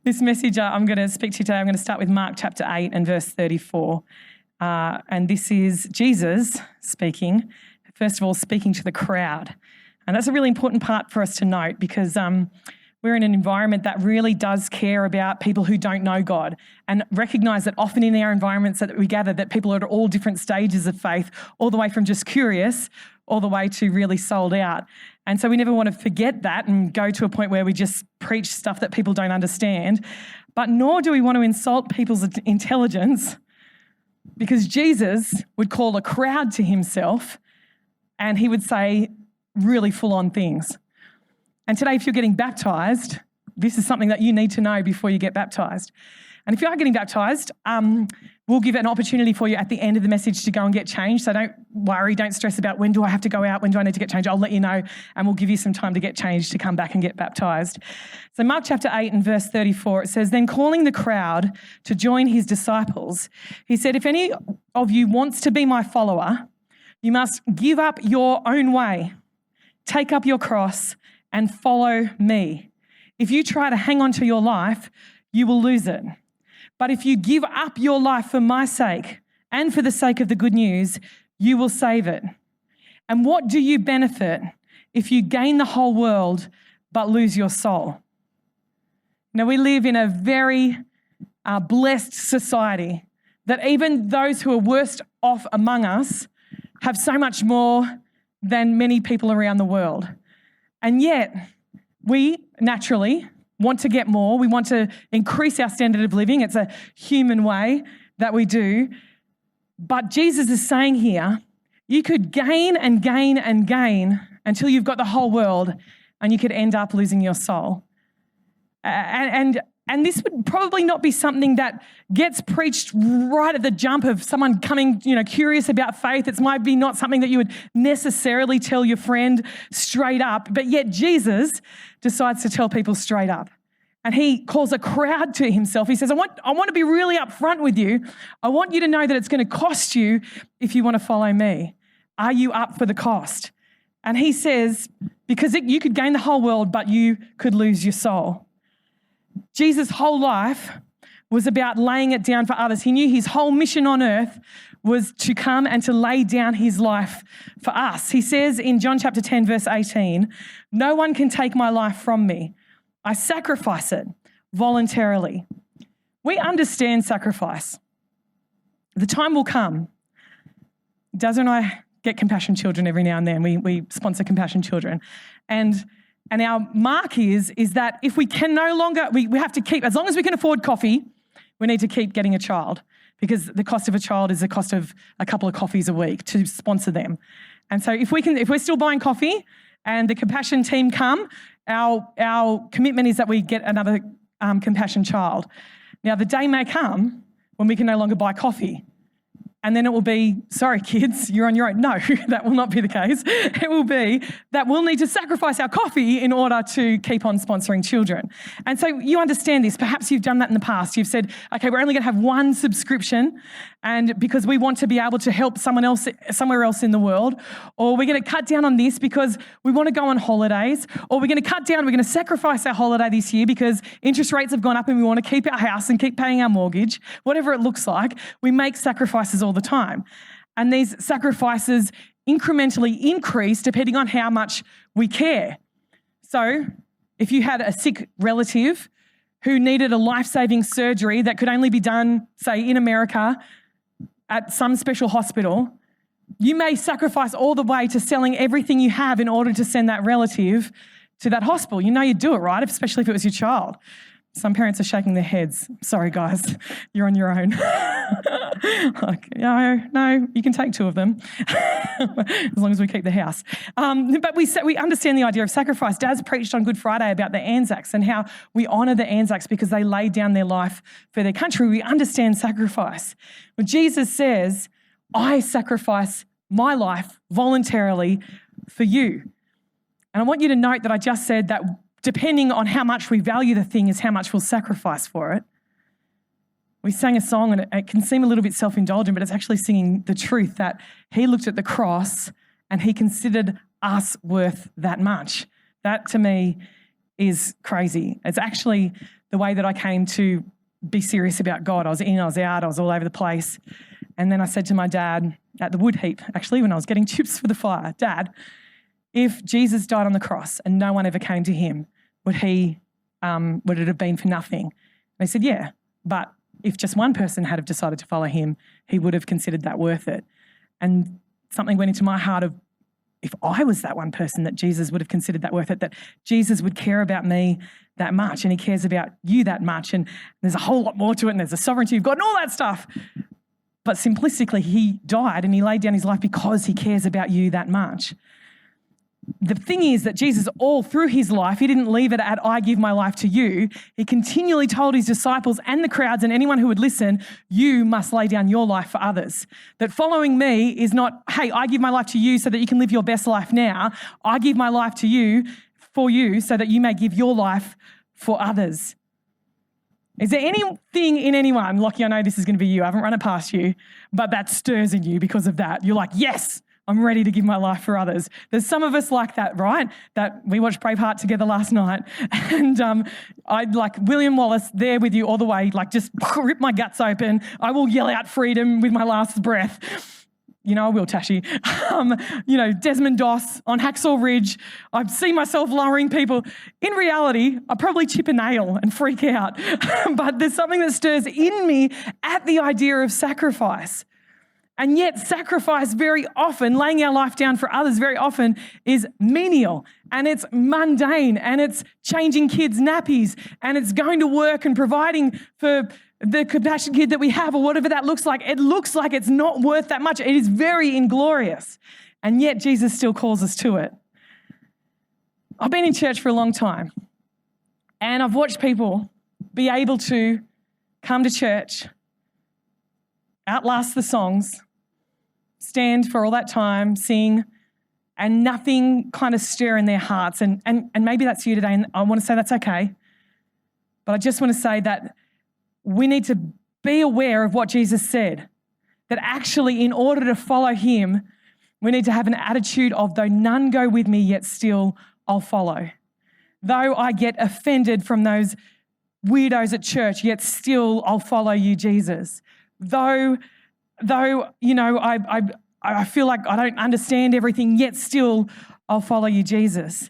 This message I'm going to speak to you today, I'm going to start with Mark chapter 8 and verse 34. And this is Jesus speaking, first of all, speaking to the crowd. And that's a really important part for us to note because we're in an environment that really does care about people who don't know God and recognise that often in our environments that we gather that people are at all different stages of faith, all the way from just curious all the way to really sold out. And so we never want to forget that and go to a point where we just preach stuff that people don't understand. But nor do we want to insult people's intelligence, because Jesus would call a crowd to himself and he would say really full-on things. And today, if you're getting baptised, this is something that you need to know before you get baptised. And if you are getting baptised, we'll give an opportunity for you at the end of the message to go and get changed. So don't worry, don't stress about when do I have to go out, when do I need to get changed. I'll let you know and we'll give you some time to get changed to come back and get baptised. So Mark chapter 8 and verse 34, it says, "Then calling the crowd to join his disciples, he said, if any of you wants to be my follower, you must give up your own way, take up your cross and follow me. If you try to hang on to your life, you will lose it. But if you give up your life for my sake and for the sake of the good news, you will save it. And what do you benefit if you gain the whole world but lose your soul?" Now, we live in a very blessed society that even those who are worst off among us have so much more than many people around the world. And yet, we naturally want to get more. We want to increase our standard of living. It's a human way that we do. But Jesus is saying here, you could gain and gain and gain until you've got the whole world and you could end up losing your soul. And this would probably not be something that gets preached right at the jump of someone coming, curious about faith. It might be not something that you would necessarily tell your friend straight up, but yet Jesus decides to tell people straight up. And he calls a crowd to himself. He says, I want to be really upfront with you. I want you to know that it's going to cost you if you want to follow me. Are you up for the cost? And he says, because you could gain the whole world, but you could lose your soul. Jesus' whole life was about laying it down for others. He knew his whole mission on earth was to come and to lay down his life for us. He says in John chapter 10, verse 18, "No one can take my life from me. I sacrifice it voluntarily." We understand sacrifice. The time will come. Daz and I get Compassion Children every now and then. We sponsor Compassion Children. And our mark is that if we can no longer, we have to keep, as long as we can afford coffee, we need to keep getting a child, because the cost of a child is the cost of a couple of coffees a week to sponsor them. And so if we're still buying coffee and the Compassion team come, our commitment is that we get another Compassion child. Now, the day may come when we can no longer buy coffee. And then it will be, sorry, kids, you're on your own. No, that will not be the case. It will be that we'll need to sacrifice our coffee in order to keep on sponsoring children. And so you understand this. Perhaps you've done that in the past. You've said, okay, we're only going to have one subscription, and because we want to be able to help someone else somewhere else in the world, or we're going to cut down on this because we want to go on holidays, or we're going to cut down, we're going to sacrifice our holiday this year because interest rates have gone up and we want to keep our house and keep paying our mortgage, whatever it looks like. We make sacrifices all the time. And these sacrifices incrementally increase depending on how much we care. So if you had a sick relative who needed a life-saving surgery that could only be done, say, in America at some special hospital, you may sacrifice all the way to selling everything you have in order to send that relative to that hospital. You know you'd do it, right? Especially if it was your child. Some parents are shaking their heads. Sorry, guys, you're on your own. Like, no, you can take two of them as long as we keep the house. But we understand the idea of sacrifice. Daz preached on Good Friday about the Anzacs and how we honour the Anzacs because they laid down their life for their country. We understand sacrifice. Well, Jesus says, I sacrifice my life voluntarily for you. And I want you to note that I just said that depending on how much we value the thing is how much we'll sacrifice for it. We sang a song and it can seem a little bit self-indulgent, but it's actually singing the truth that he looked at the cross and he considered us worth that much. That to me is crazy. It's actually the way that I came to be serious about God. I was in, I was out, I was all over the place. And then I said to my dad at the wood heap, actually, when I was getting chips for the fire, Dad, if Jesus died on the cross and no one ever came to him, would it have been for nothing? And he said, yeah, but if just one person had have decided to follow him, he would have considered that worth it. And something went into my heart of, if I was that one person, that Jesus would have considered that worth it, that Jesus would care about me that much, and he cares about you that much, and there's a whole lot more to it, and there's the sovereignty of God and all that stuff. But simplistically, he died and he laid down his life because he cares about you that much. The thing is that Jesus, all through his life, he didn't leave it at, I give my life to you. He continually told his disciples and the crowds and anyone who would listen, you must lay down your life for others. That following me is not, hey, I give my life to you so that you can live your best life now. I give my life to you for you so that you may give your life for others. Is there anything in anyone, Lockie, I know this is going to be you, I haven't run it past you, but that stirs in you because of that? You're like, yes, I'm ready to give my life for others. There's some of us like that, right? That we watched Braveheart together last night, and I'd like William Wallace there with you all the way, like just rip my guts open. I will yell out freedom with my last breath. You know, I will, Tashi. Desmond Doss on Hacksaw Ridge. I see myself lowering people. In reality, I probably chip a nail and freak out. But there's something that stirs in me at the idea of sacrifice. And yet sacrifice very often, laying our life down for others very often, is menial and it's mundane and it's changing kids' nappies and it's going to work and providing for the compassion kid that we have or whatever that looks like. It looks like it's not worth that much. It is very inglorious. And yet Jesus still calls us to it. I've been in church for a long time and I've watched people be able to come to church, outlast the songs, stand for all that time, sing, and nothing kind of stir in their hearts. And maybe that's you today, and I want to say that's okay. But I just want to say that we need to be aware of what Jesus said, that actually in order to follow him, we need to have an attitude of, though none go with me, yet still I'll follow. Though I get offended from those weirdos at church, yet still I'll follow you, Jesus. Though I feel like I don't understand everything, yet still I'll follow you, Jesus.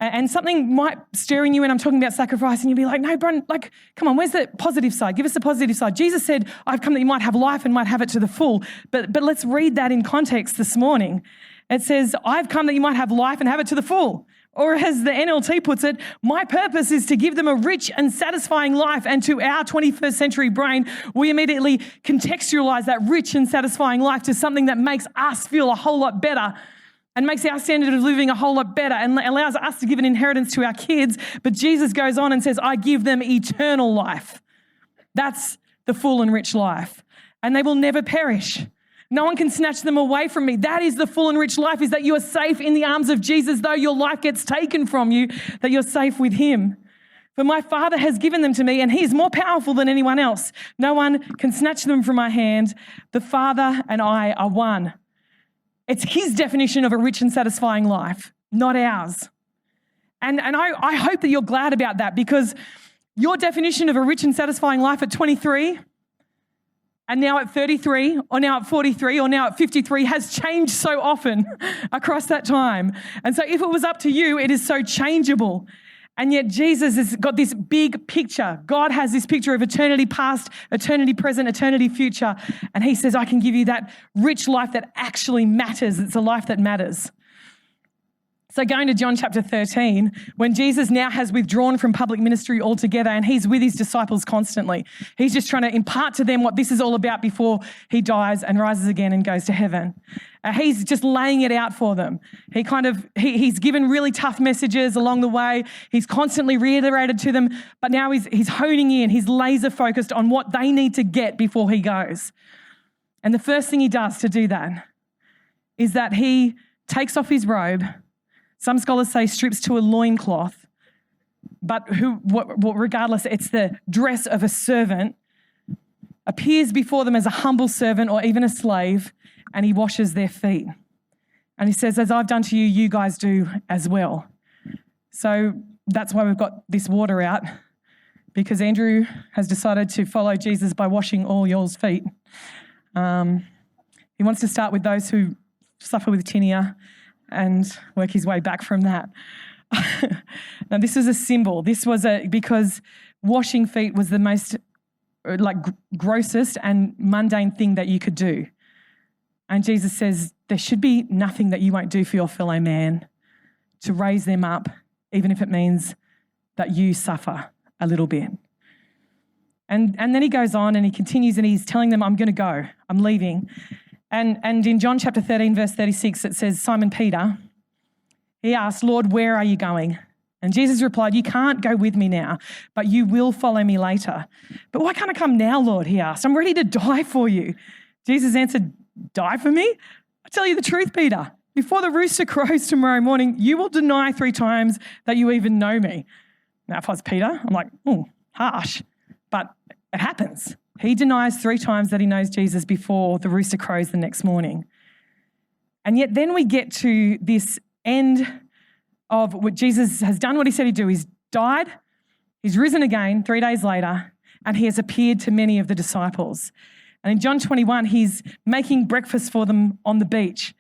And something might stir in you when I'm talking about sacrifice, and you'll be like, no, Bron, like, come on, where's the positive side? Give us the positive side. Jesus said, I've come that you might have life and might have it to the full. But let's read that in context this morning. It says, I've come that you might have life and have it to the full. Or as the NLT puts it, my purpose is to give them a rich and satisfying life. And to our 21st century brain, we immediately contextualize that rich and satisfying life to something that makes us feel a whole lot better and makes our standard of living a whole lot better and allows us to give an inheritance to our kids. But Jesus goes on and says, I give them eternal life. That's the full and rich life. And they will never perish. No one can snatch them away from me. That is the full and rich life, is that you are safe in the arms of Jesus. Though your life gets taken from you, that you're safe with him. For my Father has given them to me, and he is more powerful than anyone else. No one can snatch them from my hand. The Father and I are one. It's his definition of a rich and satisfying life, not ours. And I hope that you're glad about that, because your definition of a rich and satisfying life at 23 and now at 33 or now at 43 or now at 53 has changed so often across that time. And so if it was up to you, it is so changeable. And yet Jesus has got this big picture. God has this picture of eternity past, eternity present, eternity future. And he says, I can give you that rich life that actually matters. It's a life that matters. So going to John chapter 13, when Jesus now has withdrawn from public ministry altogether and he's with his disciples constantly, he's just trying to impart to them what this is all about before he dies and rises again and goes to heaven. He's just laying it out for them. He's given really tough messages along the way. He's constantly reiterated to them, but now he's honing in. He's laser focused on what they need to get before he goes. And the first thing he does to do that is that he takes off his robe. Some scholars say strips to a loincloth, but regardless, it's the dress of a servant, appears before them as a humble servant or even a slave, and he washes their feet. And he says, as I've done to you, you guys do as well. So that's why we've got this water out. because Andrew has decided to follow Jesus by washing all y'all's feet. He wants to start with those who suffer with tinea and work his way back from that. Now, this was a symbol. Because washing feet was the most grossest and mundane thing that you could do. And Jesus says, there should be nothing that you won't do for your fellow man to raise them up, even if it means that you suffer a little bit. And then he goes on and he continues and he's telling them, I'm going to go, I'm leaving. And in John chapter 13, verse 36, it says, Simon Peter, he asked, Lord, where are you going? And Jesus replied, you can't go with me now, but you will follow me later. But why can't I come now, Lord? He asked. I'm ready to die for you. Jesus answered, die for me? I tell you the truth, Peter. Before the rooster crows tomorrow morning, you will deny 3 times that you even know me. Now, if I was Peter, I'm like, harsh. But it happens. He denies 3 times that he knows Jesus before the rooster crows the next morning. And yet then we get to this end of what Jesus has done what he said he'd do. He's died, he's risen again 3 days later, and he has appeared to many of the disciples. And in John 21, he's making breakfast for them on the beach.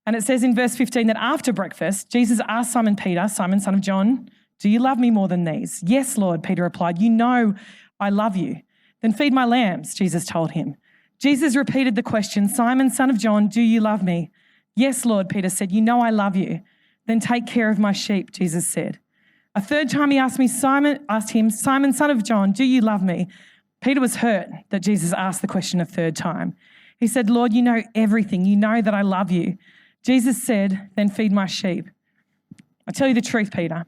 And it says in verse 15 that after breakfast, Jesus asked Simon Peter, Simon, son of John, do you love me more than these? Yes, Lord, Peter replied. You know I love you. Then feed my lambs, Jesus told him. Jesus repeated the question, Simon, son of John, do you love me? Yes, Lord, Peter said. You know I love you. Then take care of my sheep, Jesus said. A third time he asked him, Simon, son of John, do you love me? Peter was hurt that Jesus asked the question a third time. He said, Lord, you know everything. You know that I love you. Jesus said, then feed my sheep. I tell you the truth, Peter.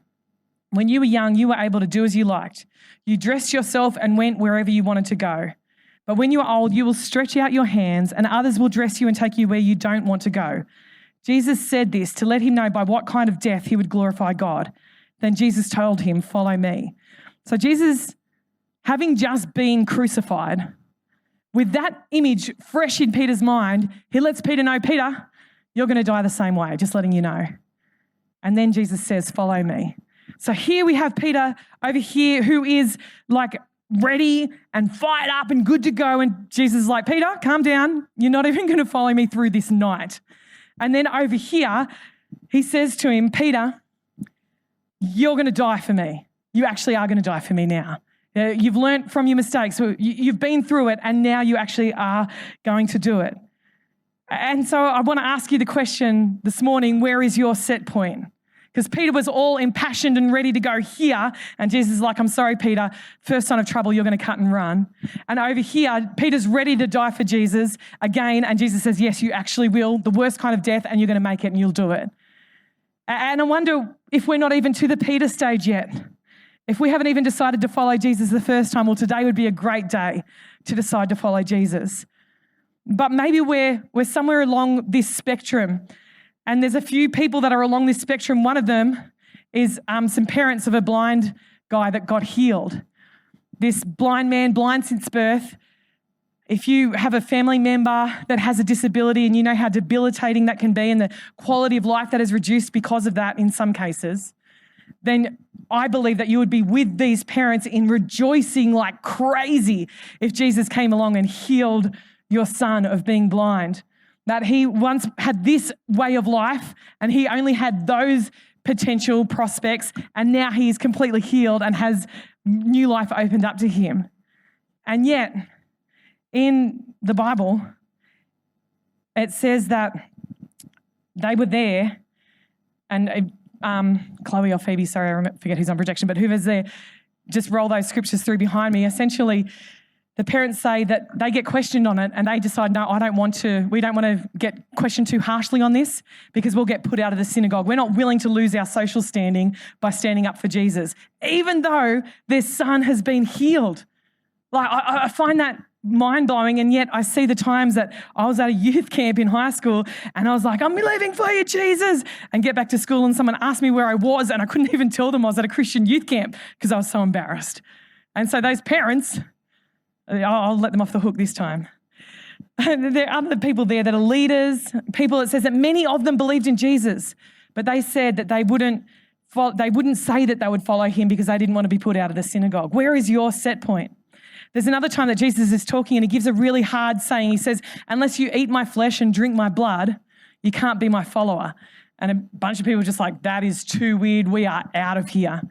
When you were young, you were able to do as you liked. You dressed yourself and went wherever you wanted to go. But when you are old, you will stretch out your hands and others will dress you and take you where you don't want to go. Jesus said this to let him know by what kind of death he would glorify God. Then Jesus told him, follow me. So Jesus, having just been crucified, with that image fresh in Peter's mind, he lets Peter know, Peter, you're going to die the same way, just letting you know. And then Jesus says, follow me. So here we have Peter over here who is ready and fired up and good to go. And Jesus is like, Peter, calm down. You're not even going to follow me through this night. And then over here, he says to him, Peter, you're going to die for me. You actually are going to die for me now. You've learnt from your mistakes. You've been through it and now you actually are going to do it. And so I want to ask you the question this morning, where is your set point? Because Peter was all impassioned and ready to go here. And Jesus is like, I'm sorry, Peter, first sign of trouble, you're going to cut and run. And over here, Peter's ready to die for Jesus again. And Jesus says, yes, you actually will. The worst kind of death, and you're going to make it and you'll do it. And I wonder if we're not even to the Peter stage yet. If we haven't even decided to follow Jesus the first time, well, today would be a great day to decide to follow Jesus. But maybe we're somewhere along this spectrum. And there's a few people that are along this spectrum. One of them is some parents of a blind guy that got healed. This blind man, blind since birth. If you have a family member that has a disability and you know how debilitating that can be and the quality of life that is reduced because of that in some cases, then I believe that you would be with these parents in rejoicing like crazy if Jesus came along and healed your son of being blind. That he once had this way of life and he only had those potential prospects and now he is completely healed and has new life opened up to him. And yet, in the Bible, it says that they were there and Chloe or Phoebe, sorry, I forget who's on projection, but whoever's there, just roll those scriptures through behind me. Essentially, the parents say that they get questioned on it and they decide, no, we don't want to get questioned too harshly on this because we'll get put out of the synagogue. We're not willing to lose our social standing by standing up for Jesus, even though their son has been healed. I find that mind-blowing, and yet I see the times that I was at a youth camp in high school and I was like, I'm living for you, Jesus, and get back to school and someone asked me where I was and I couldn't even tell them I was at a Christian youth camp because I was so embarrassed. And so those parents, I'll let them off the hook this time. There are other people there that are leaders, people, it says that many of them believed in Jesus, but they said that they wouldn't they wouldn't say that they would follow him because they didn't want to be put out of the synagogue. Where is your set point? There's another time that Jesus is talking and he gives a really hard saying. He says, unless you eat my flesh and drink my blood, you can't be my follower. And a bunch of people are just like, that is too weird. We are out of here.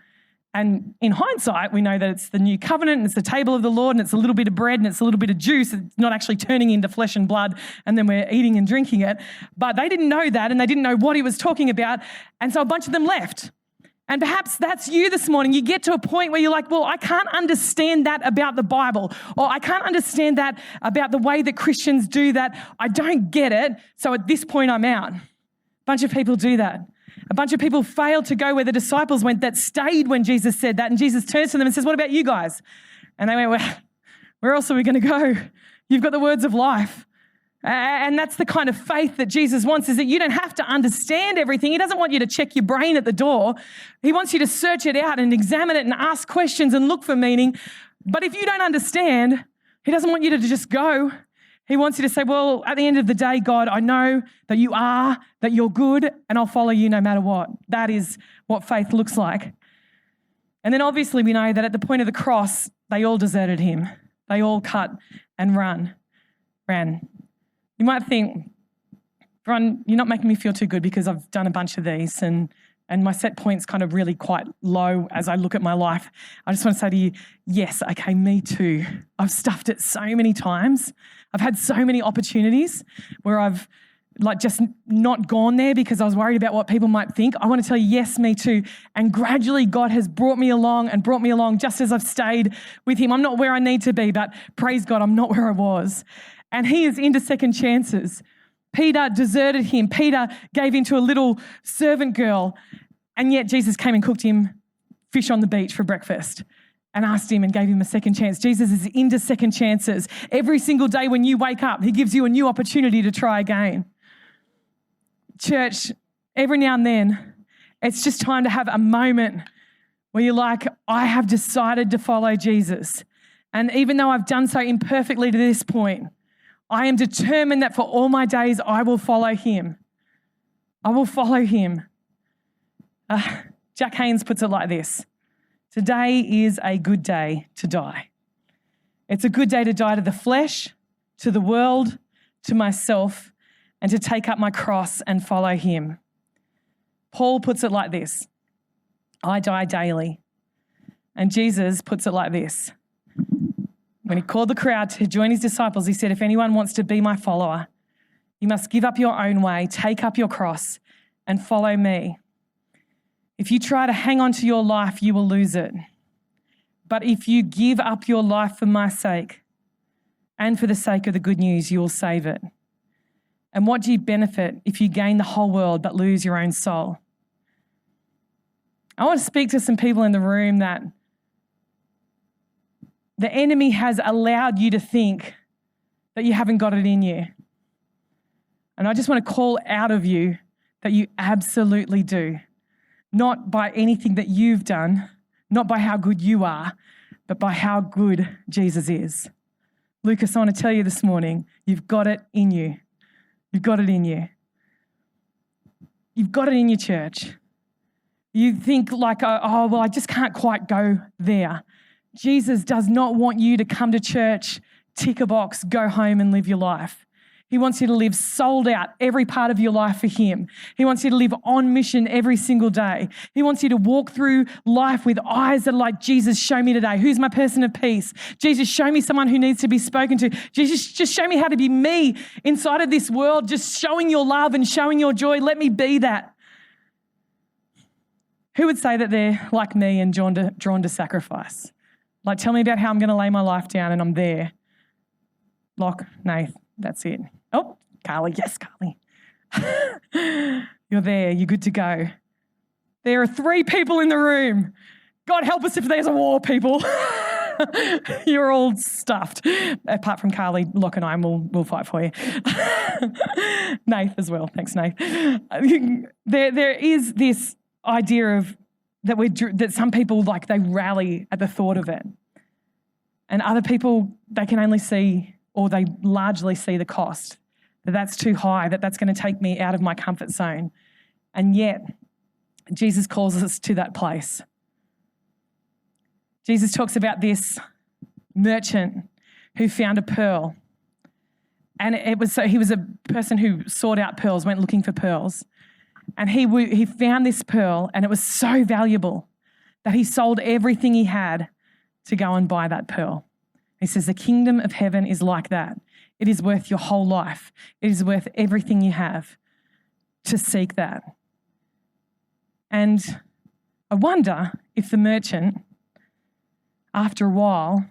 And in hindsight, we know that it's the new covenant and it's the table of the Lord and it's a little bit of bread and it's a little bit of juice. It's not actually turning into flesh and blood and then we're eating and drinking it. But they didn't know that and they didn't know what he was talking about. And so a bunch of them left. And perhaps that's you this morning. You get to a point where you're like, well, I can't understand that about the Bible, or I can't understand that about the way that Christians do that. I don't get it. So at this point, I'm out. A bunch of people do that. A bunch of people failed to go where the disciples went that stayed when Jesus said that. And Jesus turns to them and says, what about you guys? And they went, well, where else are we going to go? You've got the words of life. And that's the kind of faith that Jesus wants, is that you don't have to understand everything. He doesn't want you to check your brain at the door. He wants you to search it out and examine it and ask questions and look for meaning. But if you don't understand, he doesn't want you to just go. He wants you to say, well, at the end of the day, God, I know that you are, that you're good, and I'll follow you no matter what. That is what faith looks like. And then obviously we know that at the point of the cross, they all deserted him. They all cut and ran. You might think, Bron, you're not making me feel too good because I've done a bunch of these and my set point's kind of really quite low as I look at my life. I just want to say to you, yes, okay, me too. I've stuffed it so many times. I've had so many opportunities where I've just not gone there because I was worried about what people might think. I want to tell you, yes, me too. And gradually God has brought me along just as I've stayed with him. I'm not where I need to be, but praise God, I'm not where I was. And he is into second chances. Peter deserted him. Peter gave in to a little servant girl. And yet Jesus came and cooked him fish on the beach for breakfast and asked him and gave him a second chance. Jesus is into second chances. Every single day when you wake up, he gives you a new opportunity to try again. Church, every now and then, it's just time to have a moment where you're like, I have decided to follow Jesus. And even though I've done so imperfectly to this point, I am determined that for all my days, I will follow him. I will follow him. Jack Haynes puts it like this. Today is a good day to die. It's a good day to die to the flesh, to the world, to myself, and to take up my cross and follow him. Paul puts it like this. I die daily. And Jesus puts it like this. When he called the crowd to join his disciples, he said, if anyone wants to be my follower, you must give up your own way, take up your cross, and follow me. If you try to hang on to your life, you will lose it. But if you give up your life for my sake and for the sake of the good news, you will save it. And what do you benefit if you gain the whole world but lose your own soul? I want to speak to some people in the room that the enemy has allowed you to think that you haven't got it in you. And I just want to call out of you that you absolutely do. Not by anything that you've done, not by how good you are, but by how good Jesus is. Lucas, I want to tell you this morning, you've got it in you. You've got it in you. You've got it in your church. You think like, oh, well, I just can't quite go there. Jesus does not want you to come to church, tick a box, go home and live your life. He wants you to live sold out every part of your life for him. He wants you to live on mission every single day. He wants you to walk through life with eyes that are like, Jesus, show me today. Who's my person of peace? Jesus, show me someone who needs to be spoken to. Jesus, just show me how to be me inside of this world, just showing your love and showing your joy. Let me be that. Who would say that they're like me and drawn to sacrifice? Like, tell me about how I'm going to lay my life down and I'm there. Lock, Nath, that's it. Oh, Carly, yes, Carly. You're there, you're good to go. There are 3 people in the room. God help us if there's a war, people. You're all stuffed. Apart from Carly, Locke and I, we'll fight for you. Nath as well. Thanks, Nath. There is this idea of that some people, like, they rally at the thought of it. And other people, they can only see, or they largely see the cost, that's too high, that's going to take me out of my comfort zone. And yet, Jesus calls us to that place. Jesus talks about this merchant who found a pearl. And he was a person who sought out pearls, went looking for pearls. And he found this pearl, and it was so valuable that he sold everything he had to go and buy that pearl. He says, the kingdom of heaven is like that. It is worth your whole life. It is worth everything you have to seek that. And I wonder if the merchant, after a while,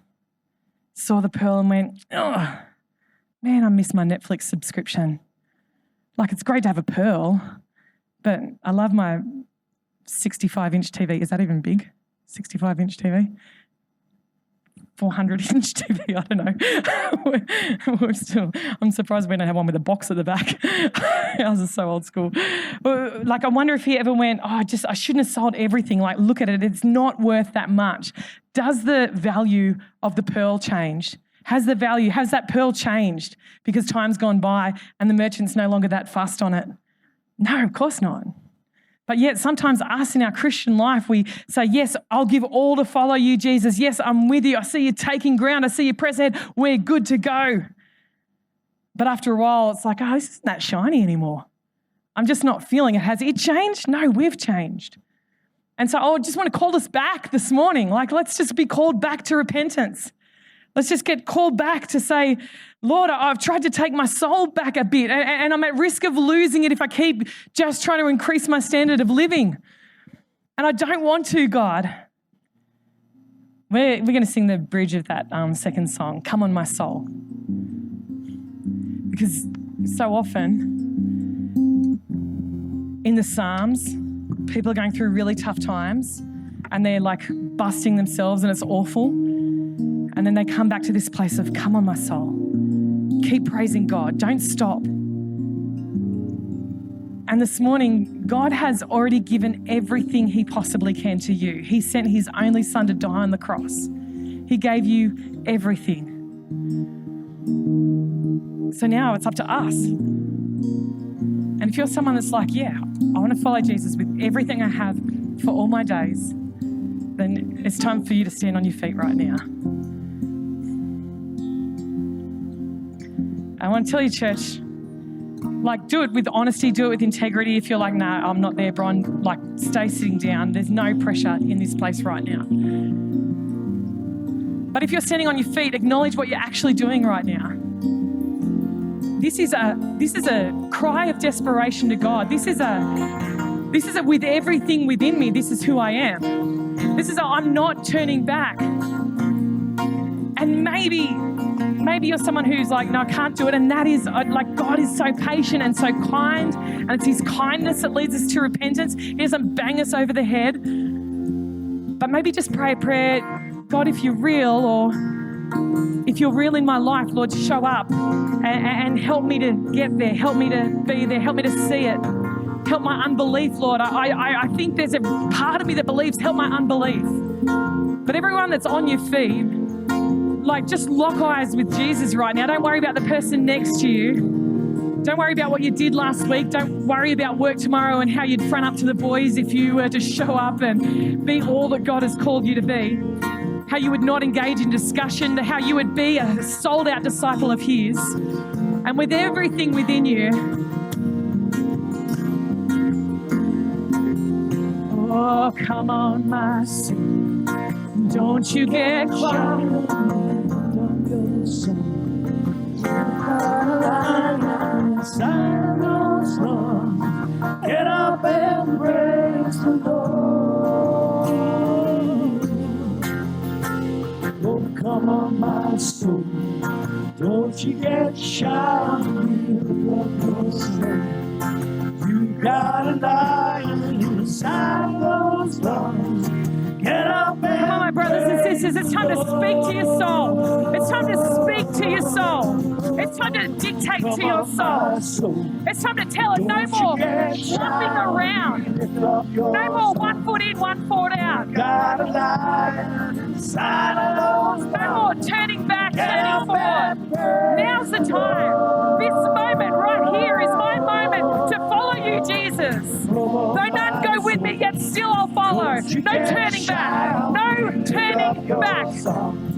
saw the pearl and went, oh, man, I miss my Netflix subscription. Like, it's great to have a pearl, but I love my 65-inch TV. Is that even big? 65-inch TV? 400-inch TV, I don't know. I'm surprised we don't have one with a box at the back. Ours is so old school. Like, I wonder if he ever went, I shouldn't have sold everything. Like, look at it. It's not worth that much. Does the value of the pearl change? Has that pearl changed because time's gone by and the merchant's no longer that fussed on it? No, of course not. But yet sometimes us in our Christian life, we say, yes, I'll give all to follow you, Jesus. Yes, I'm with you. I see you taking ground. I see you press ahead. We're good to go. But after a while, it's like, this isn't that shiny anymore. I'm just not feeling it. Has it changed? No, we've changed. And so I just want to call us back this morning. Like, let's just be called back to repentance. Let's just get called back to say, Lord, I've tried to take my soul back a bit and I'm at risk of losing it if I keep just trying to increase my standard of living. And I don't want to, God. We're going to sing the bridge of that second song, Come On My Soul. Because so often in the Psalms, people are going through really tough times and they're like busting themselves and it's awful. And then they come back to this place of, come on, my soul. Keep praising God. Don't stop. And this morning, God has already given everything he possibly can to you. He sent his only son to die on the cross. He gave you everything. So now it's up to us. And if you're someone that's like, yeah, I want to follow Jesus with everything I have for all my days, then it's time for you to stand on your feet right now. I want to tell you, church, like, do it with honesty, do it with integrity. If you're like, no, I'm not there, Bron, like, stay sitting down. There's no pressure in this place right now. But if you're standing on your feet, acknowledge what you're actually doing right now. This is a cry of desperation to God. This is a with everything within me, this is who I am. This is I'm not turning back. And maybe you're someone who's like, no, I can't do it. And that is like, God is so patient and so kind. And it's his kindness that leads us to repentance. He doesn't bang us over the head. But maybe just pray a prayer, God, if you're real, or if you're real in my life, Lord, show up and help me to get there. Help me to be there. Help me to see it. Help my unbelief, Lord. I think there's a part of me that believes, help my unbelief. But everyone that's on your feet, like, just lock eyes with Jesus right now. Don't worry about the person next to you. Don't worry about what you did last week. Don't worry about work tomorrow and how you'd front up to the boys if you were to show up and be all that God has called you to be. How you would not engage in discussion, how you would be a sold-out disciple of his. And with everything within you, oh, come on, my soul. Don't you get quiet. Get up and praise the Lord. Oh, come on, my soul. Don't you get shy. You got a lion inside those lungs. Get up and come on, my brothers and sisters. It's time to speak to your soul. It's time to speak to your soul. It's time to dictate to your soul. It's time to tell it no more fluffing around. No more 1 foot in, 1 foot out. No more turning back, turning forward. Now's the time. This moment right here is my moment to follow you, Jesus. Though none go with me, yet No turning back. No turning back.